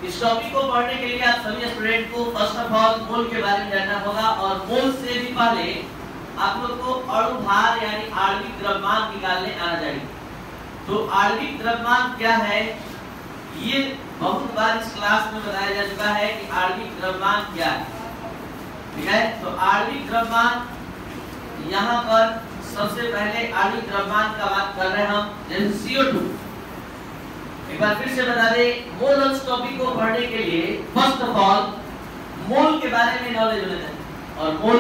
इस टॉपिक को पढ़ने के लिए आप सभी स्टूडेंट को फर्स्ट ऑफ ऑल मोल के बारे में जानना होगा और मोल से भी पहले आप लोग को अणु भार यानी आणविक द्रव्यमान निकालने आना चाहिए। तो आणविक द्रव्यमान क्या है, ये बहुत बार इस क्लास में बताया जा चुका है कि आणविक द्रव्यमान क्या है। ठीक है, तो आणविक द्रव्यमान यहाँ पर सबसे पहले आणविक द्रव्यमान का बात कर रहे हैं हम, जैसे CO2। एक बार फिर से बता दें, मोल टॉपिक को पढ़ने के लिए फर्स्ट ऑफ ऑल मोल के बारे में नॉलेज होना चाहिए और मोल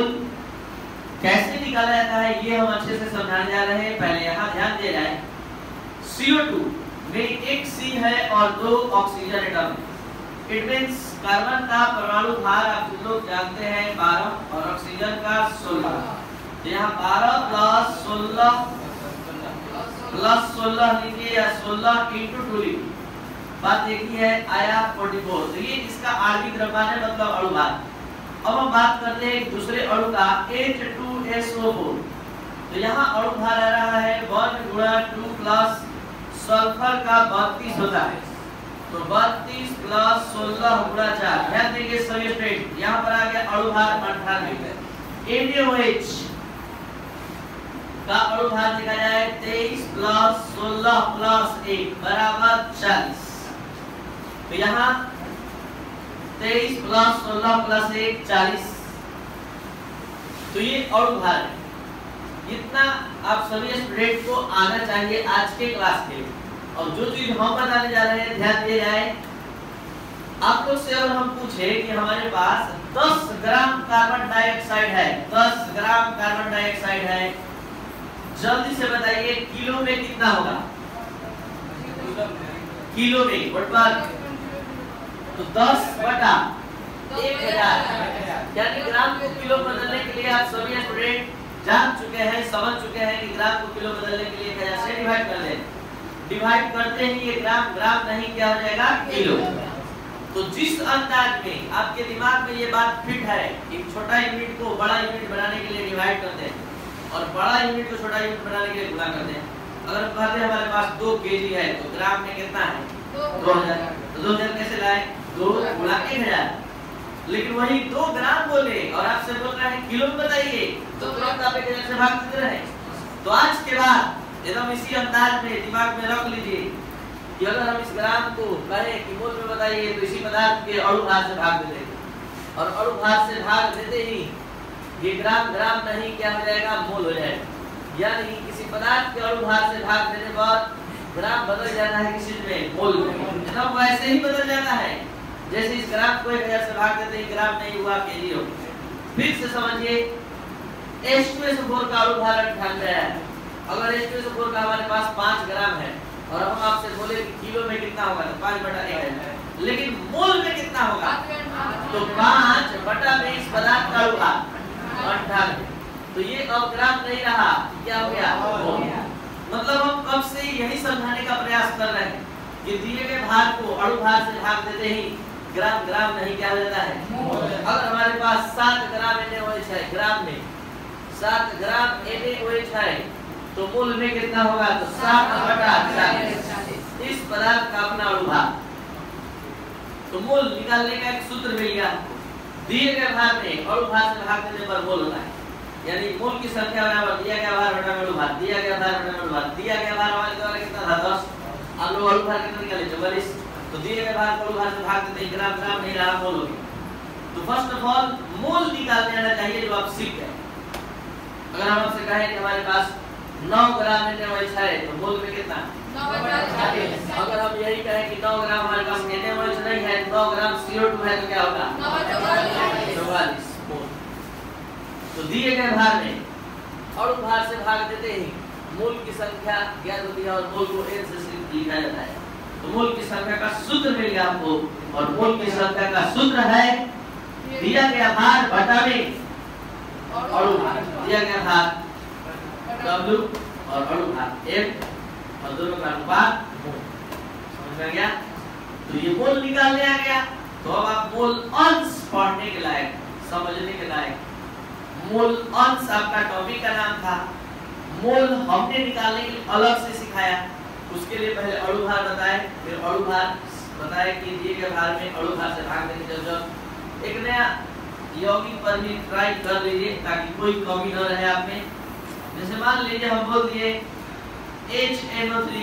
कैसे निकाला जाता है ये हम अच्छे से समझाने जा रहे हैं। पहले यहाँ ध्यान दिया जाए, CO2 में एक C है और 2 oxygen atom. It means carbon का परमाणु भार आप लोग जानते हैं 12 और ऑक्सीजन का 16। तो यहाँ 12 प्लस 16 लिखिए या 16 into 2 लिखिए। बात एक ही है, आया 44। तो ये इसका आणविक द्रव्यमान है, मतलब अणु भार। अब हम बात करते हैं दूसरे अणु का H2SO4। तो यहाँ अणु भार आ रहा है 1 गुणा 2 प्लस सल्फर का 32 होता है। तो 32 प्लस 16 गुणा 4। ध्यान देंगे सभी स्टूडेंट, यहाँ पर आ गया अणु भार 98। NaOH का अणु भार देखा जाए 23 प्लस 16 प्लस 1 बराबर 40। तो यहाँ 23 प्लस 16 प्लस 1 40। तो ये अणु भार है। इतना आप सभी स्टूडेंट को आना चाहिए आज के क्लास के। और जो चीज हम बताने जा रहे हैं ध्यान दिया जाए, आप लोग से अगर हम पूछे कि हमारे पास 10 ग्राम कार्बन डाइऑक्साइड है, 10 ग्राम कार्बन डाइऑक्साइड है, जल्दी से बताइए किलो में कितना होगा? किलो में बटवार। तो 10 बटा 1000 यानी ग्राम को किलो बदलने के लिए आप सभी स्टूडेंट जान चुके हैं, समझ चुके हैं कि ग्राम को किलो बदलने के लिए 1000 से डिवाइड कर दें। डिवाइड करते ही ये ग्राम ग्राम नहीं क्या हो जाएगा, किलो। तो जिस अंदाज में आपके दिमाग में ये बात फिट है कि छोटा यूनिट को बड़ा यूनिट बनाने के लिए डिवाइड करते हैं और बड़ा यूनिट को छोटा यूनिट बनाने के लिए गुणा करते हैं। अगर हम कहते हैं हमारे पास 2 केजी है तो ग्राम में कितना है? 2000। तो 2000 कैसे लाए? 2 गुणा 1000। लेकिन वही 2 ग्राम बोले और आपसे बोल रहे हैं किलो में बताइए, तो तुरंत आप 1000 से भाग देते रहे। तो आज के बाद एकदम इसी अंदाज में दिमाग में रख लीजिए कि अगर हम इस ग्राम को कहें कि मोल में बताइए तो इसी पदार्थ के अणु भार से भाग देते हैं और अणु भार से भाग देते ही ये ग्राम ग्राम नहीं क्या हो जाएगा, मोल हो जाएगा। यानी किसी पदार्थ के अणु भार से भाग देने पर ग्राम बदल जाता है किसी में, मोल में। जब वैसे ही बदल जाता है जैसे इस ग्राम को 1000 से भाग देते ही ग्राम नहीं हुआ, केजी हो। फिर से समझिए, H2SO4 का अणु भार 98 है। अगर H2SO4 का हमारे पास 5 ग्राम है और हम आपसे बोले कि किलो में कितना होगा, तो 5 बटा 1 है। लेकिन मोल में कितना होगा? तो 5 बटा 20 पदार्थ का अणु भार 98। तो ये अब ग्राम नहीं रहा, क्या हो गया? मतलब हम कब से यही समझाने का प्रयास कर रहे हैं कि दिए गए भार को अणु भार से भाग देते ही ग्राम ग्राम नहीं क्या हो जाता है। अगर हमारे पास 7 ग्राम NaOH है, ग्राम में 7 ग्राम NaOH है तो मोल में कितना होगा? तो 7 बटा 40 इस पदार्थ का अपना अणु भार। तो मोल निकालने का एक सूत्र मिल गया। दिए गए भार में अणु भार से भाग देने पर मोल होता है, यानी मोल की संख्या बराबर दिया गया भार बटा अणु भार, दिया गया भार बटा अणु भार। दिया गया भार हमारे द्वारा कितना था? 10। अब लोग अणु भार कितना निकाले? 44। तो दिए गए भार को अणु भार से भाग देते ही ग्राम ग्राम नहीं रहा, मोल हो गया। तो फर्स्ट ऑफ ऑल मोल निकालने आना चाहिए जो आप सीख गए। अगर हम आपसे कहें कि हमारे पास 9 ग्राम NaOH है तो मोल में कितना? 9 बटा 40। अगर हम यही कहें कि 9 ग्राम हमारे पास NaOH नहीं है, 9 ग्राम CO2 है तो क्या होगा? 9 बटा 44 मोल। तो दिए गए भार में अणु भार से भाग देते ही मोल की संख्या ज्ञात होती है और मोल को N से सिर्फ लिखा जाता है। तो मोल की संख्या का सूत्र मिल गया आपको और मोल की संख्या का सूत्र है दिया गया भार बटा में अणु भार। दिया गया भार W और अणु भार M और दोनों का अनुपात मोल। समझ में गया? तो ये मोल निकालने आ गया। तो अब आप मोल अंश पढ़ने के लायक, समझने के लायक। मोल अंश आपका टॉपिक का नाम था। मोल हमने निकालने के लिए अलग से सिखाया। उसके लिए पहले अणु भार बताए, फिर अणु भार बताया कि दिए गए भार में अणु भार से भाग देंगे जब एक नया यौगिक पर भी ट्राई कर लीजिए ताकि कोई कमी न रहे आप में। जैसे मान लीजिए हम बोल दिए HNO3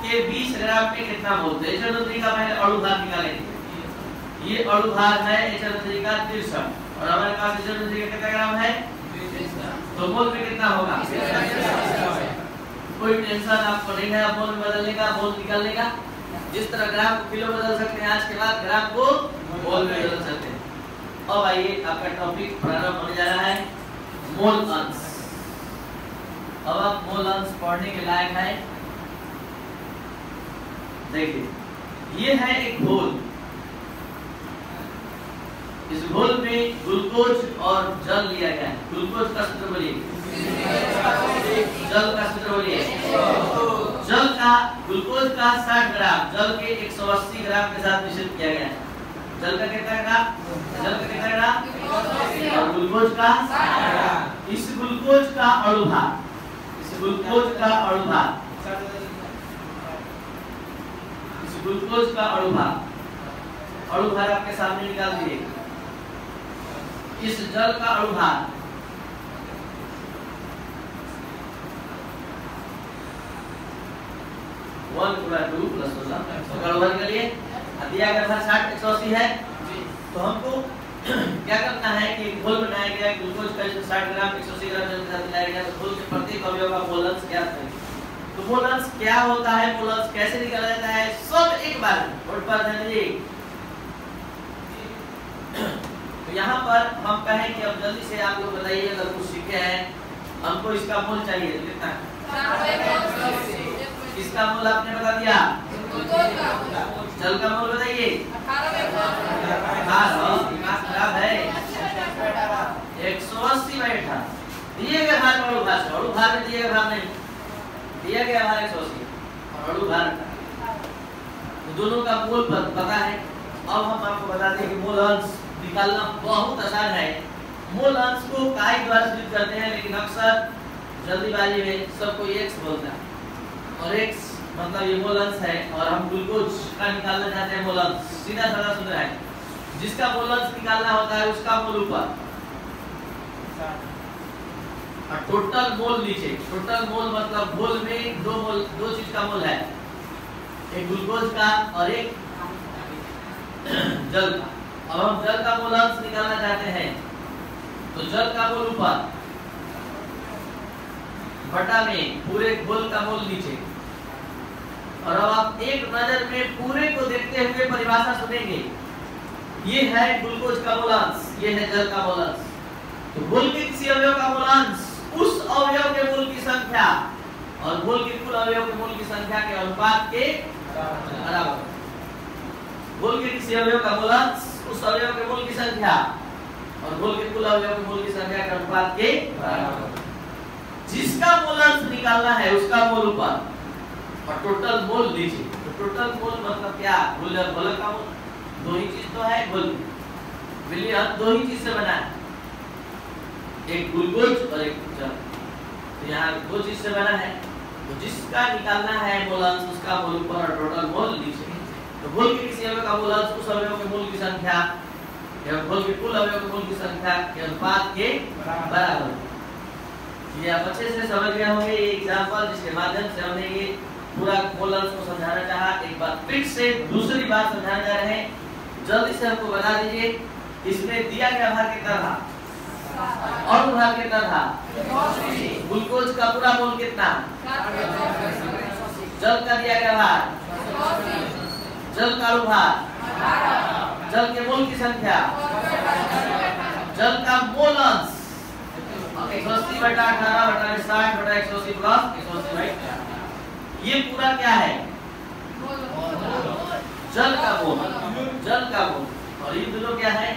के 20 ग्राम में कितना मोल है। HNO3 का पहले अणु भार निकालेंगे। ये अणु भार है HNO3 का 63 और हमारे पास HNO3 का कितना ग्राम है, तो मोल में कितना होगा। कोई टेंशन आपको नहीं है मोल में बदलने का, मोल निकालने का। जिस तरह ग्राम को किलो बदल सकते हैं, आज के बाद ग्राम को मोल में बदल सकते हैं। अब आइए आपका टॉपिक प्रारंभ होने जा रहा है मोल अंश। अब आप मोल अंश पढ़ने के लायक है। देखिए ये है एक घोल, इस घोल में ग्लूकोज और जल लिया गया है। ग्लूकोज का सूत्र बोलिए, जल का सूत्र बोलिए। जल का ग्लूकोज का 60 ग्राम जल के 180 ग्राम के साथ मिश्रित किया गया है। जल का कितना ग्राम, जल का कितना ग्राम और ग्लूकोज का 60 ग्राम। इस ग्लूकोज का अणु भार, इस ग्लूकोज का अणु भार, इस ग्लूकोज का अणु भार आपके सामने निकाल दिए। इस जल का अणु भार 1 × 2 + 16 अणु भार के लिए दिया गया था 60 180 है। तो हमको क्या करना है कि घोल बनाया गया ग्लूकोज का 60 ग्राम 180 ग्राम जल के साथ मिलाया गया। तो घोल के प्रत्येक अवयव का मोल अंश क्या है, तो मोल अंश क्या होता है, मोल अंश कैसे निकाला जाता है, सब एक बार बोर्ड पर ध्यान दीजिए। तो यहाँ पर हम कहें कि अब जल्दी से आप लोग बताइए, अगर कुछ सीखे हैं हमको इसका मोल चाहिए तो कितना है। इसका मोल आपने बता दिया, जल का मोल बताइए। दिमाग खराब है। 180 बैठा दिए गए भार में अणु भार, अणु भार में दिए गए भार नहीं, दिया गया भार 180 और अणु भार तो दोनों का मोल पता है। अब हम आपको बता दें कि मोल अंश निकालना बहुत आसान है। मोल अंश को काई द्वारा सूचित करते हैं, लेकिन अक्सर जल्दीबाजी में सब कोई x बोलता है और x मतलब ये मोल अंश है और हम ग्लूकोज का निकालना चाहते हैं मोल अंश। सीधा साधा सूत्र है, जिसका मोल अंश निकालना होता है उसका मोल ऊपर और टोटल मोल नीचे। टोटल मोल मतलब घोल में दो चीज का मोल है, एक ग्लूकोज का और एक जल का। अब हम जल का मोल अंश निकालना चाहते हैं तो जल का मोल ऊपर बटा में पूरे घोल का मोल नीचे। और अब आप एक नजर में पूरे को देखते हुए परिभाषा सुनेंगे। ये है ग्लूकोज का मोल अंश, ये है जल का मोल अंश। तो घोल के किसी अवयव का मोल अंश उस अवयव के मोल की संख्या और घोल के कुल अवयव के मोल की संख्या के अनुपात के बराबर। घोल के किसी अवयव का मोल अंश उस अवयव के मोल की संख्या और घोल के कुल अवयव के मोल की संख्या के अनुपात के बराबर। जिसका मोल अंश निकालना है उसका मोल ऊपर और टोटल मोल नीचे। तो टोटल मोल मतलब क्या, घोल का मोल। दो ही चीज तो है घोल, विलयन दो ही चीज से बना है, एक ग्लूकोज और एक जल। तो यहाँ दो चीज से बना है, तो जिसका निकालना है मोल अंश उसका मोल ऊपर और टोटल मोल नीचे। तो घोल के किसी अवयव का मोल अंश उस अवयव के मोल की संख्या या घोल के कुल अवयव के मोल की संख्या के अनुपात के बराबर। ये आप अच्छे से समझ गए होंगे। ये एग्जांपल जिसके माध्यम से हमने ये पूरा मोल अंश को समझाना चाहा। एक बार फिर से दूसरी बात समझाने जा रहे हैं, जल्दी से हमको बता दीजिए। इसमें दिया गया भार कितना था और भार कितना था, ग्लूकोज का पूरा मोल कितना, जल का दिया गया भार, जल का भार, जल के मोल की संख्या, जल का मोल अंश 180 बटा 18 बटा 60 बटा 180 प्लस 180। ये पूरा क्या है, जल का मोल, जल का मोल। और ये दोनों क्या है,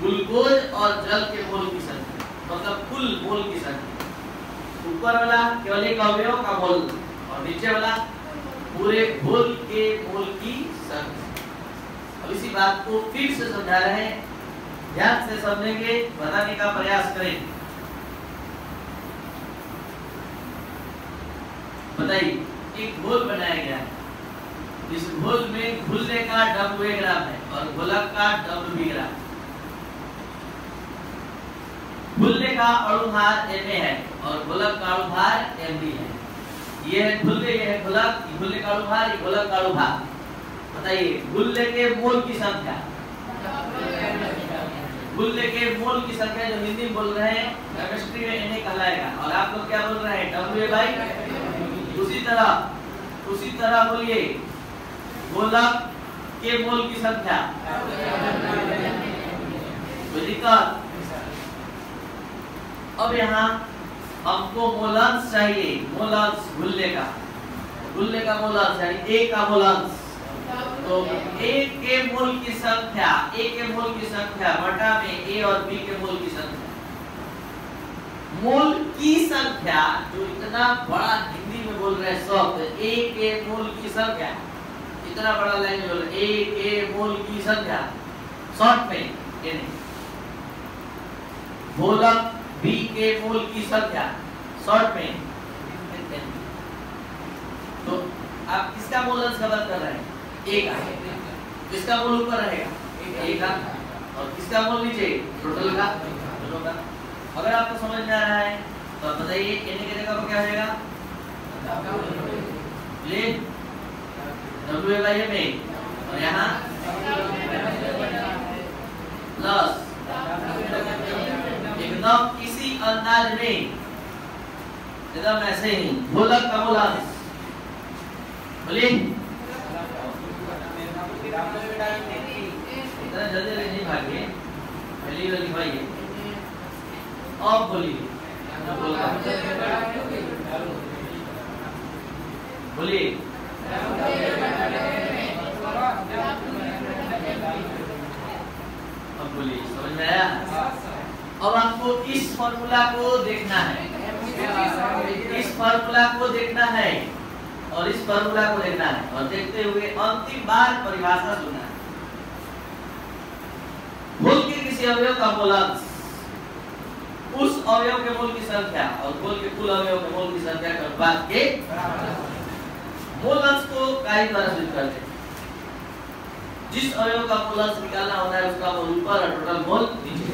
ग्लूकोज और जल के मोल की संख्या, मतलब कुल मोल की संख्या। ऊपर वाला केवल एक अवयव का मोल और नीचे वाला पूरे घोल के मोल की संख्या। अब इसी बात को फिर से समझा रहे हैं, ध्यान से समझेंगे, बताने का प्रयास करें। बताइए, एक घोल बनाया गया है, इस घोल में घुलने का W ग्राम है और घोलक का W ग्राम। घुलने का अणुभार Ma है और घोलक का अणुभार Mb है। ये है घुलने, ये है घोलक, घुलने का अणुभार, ये घोलक का अणुभार। बताइए घुलने के मोल की संख्या, घुलने के मोल की संख्या जो हिंदी में बोल रहे हैं केमिस्ट्री में Na कहलाएगा और आप लोग क्या बोल रहे हैं W/। उसी तरह बोलिए घोलक के मोल की संख्या। अब यहाँ हमको मोलांश चाहिए, मोलांश घुलने का मोलांश यानी A का मोलांश। तो A के मोल की संख्या, बटा में A और B के मोल की संख्या। मोल की संख्या जो इतना बड़ा हिंदी में बोल रहे हैं शब्द A के मोल की संख्या, इतना बड़ा लाइन बोल रहे A के मोल की संख्या, शॉर्ट में ये नहीं। घोलक B के मोल की संख्या, शॉर्ट में। तो आप किसका मोल अंश का बात कर रहे हैं? A का। किसका मोल ऊपर रहेगा? A का। और किसका मोल नीचे? टोटल का, दोनों का। अगर आपको समझ में आ रहा है तो आप बताइए Na की जगह पर क्या हो जाएगा? ले W/Ma और यहाँ प्लस एकदम इसी अंदाज में, एकदम ऐसे ही घोलक का मोलांश। बोलिए इतना जल्दी नहीं भागिए, पहली वाली लिखवाइए। अब बोलिए बोलिए अब बोलिए, समझ में आया? अब आपको इस फॉर्मूला को देखना है, इस फॉर्मूला को देखना है और इस फॉर्मूला को देखना है और देखते हुए अंतिम बार परिभाषा सुनना है। घोल के किसी अवयव का मोलांश उस अवयव के मोल की संख्या और घोल के कुल अवयव के मोल की संख्या के अनुपात के मोलांश को काय द्वारा सूचित करते हैं। जिस अवयव का मोलांश निकालना होता है उसका मोल ऊपर और टोटल मोल नीचे।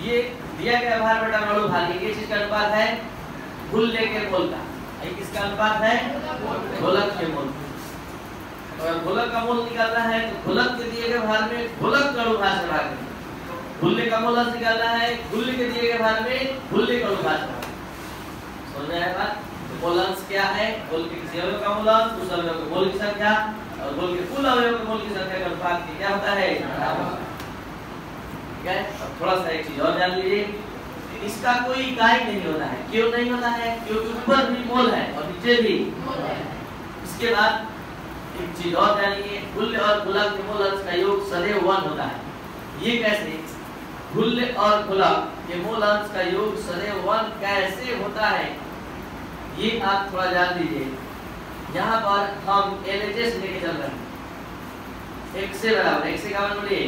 ये दिया गया भार बटा अणुभार, ये किस का अनुपात है? घुलने के मोल का। ये किसका अनुपात है? घोलक के मोल। अगर घोलक का मोल निकालना है तो घोलक के दिए गए भार में घोलक का अणुभार से भाग दें। घुलने का मोलांश निकालना है, घुलने के दिए गए भार में घुलने का अणुभार से भाग दें। समझ में आया बात? तो मोलांश क्या है? घोल के किसी अवयव का मोलांश, उस अवयव के मोल की संख्या और घोल के कुल अवयव के मोल की संख्या का अनुपात क्या होता है? ठीक है। अब थोड़ा सा एक चीज और जान लीजिए, इसका कोई इकाई नहीं होता है। क्यों नहीं होता है? क्योंकि ऊपर भी मोल है और नीचे भी मोल है। इसके बाद एक चीज और जानिए, घुल्य और घुलक के मोल अंश का योग सदैव 1 होता है। ये कैसे? घुल्य और घुलक के मोल अंश का योग सदैव 1 कैसे होता है ये आप थोड़ा जान लीजिए। यहाँ पर हम LHS लेके चल रहे हैं, x से बराबर, x से का मान बोलिए,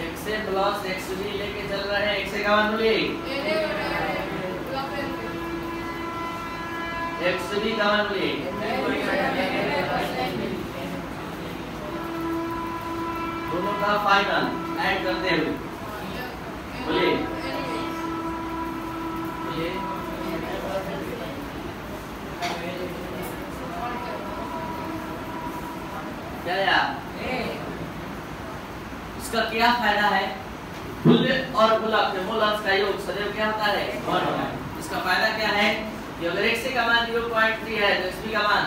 x से प्लस xb लेके चल रहे हैं, x से का मान बोलिए, xb का मान बोलिए, दोनों का फाइनल ऐड करते हुए बोलिए बोलिए क्या यार? इसका क्या फायदा है? घुल्य और घुलक के मोल अंश का योग सदैव क्या होता है? 1 होता है। इसका फायदा क्या है कि अगर x का मान 0.3 है तो xb का मान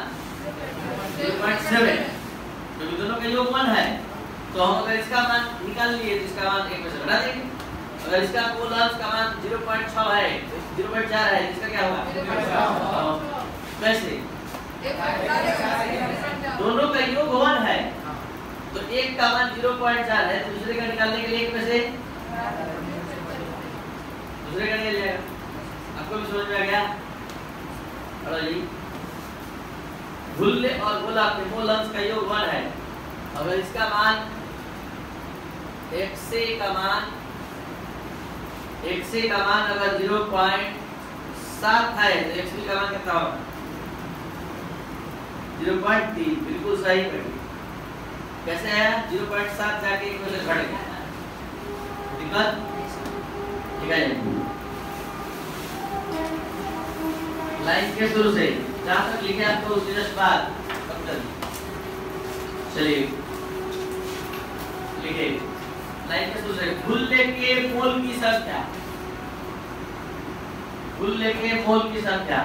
0.7, क्योंकि दोनों का योग 1 है। तो हम अगर इसका मान निकाल लिए तो इसका मान 1 में से घटा देंगे। अगर इसका मोल अंश का मान 0.6 है, 0.4 है, इसका क्या होगा? कैसे? दोनों का योग 1 है तो एक का मान 0.4 है तो दूसरे का निकालने के लिए एक में से दूसरे का निकल जाएगा। आपको भी समझ में आ गया? और जी घुल्य और घुलक के मोल अंश का योग 1 है। अगर इसका मान x का मान अगर 0.7 है तो xb का मान कितना होगा? 0.3 बिल्कुल सही पढ़ी। कैसे आया? 0.7 जाके एक में से घट गया। दिक्कत ठीक है। लाइन के शुरू से जहाँ तक लिखे आपको उसके जस्ट बाद तब तक चलिए लिखे। लाइन के शुरू से गुल्ले के मोल की संख्या, गुल्ले के मोल की संख्या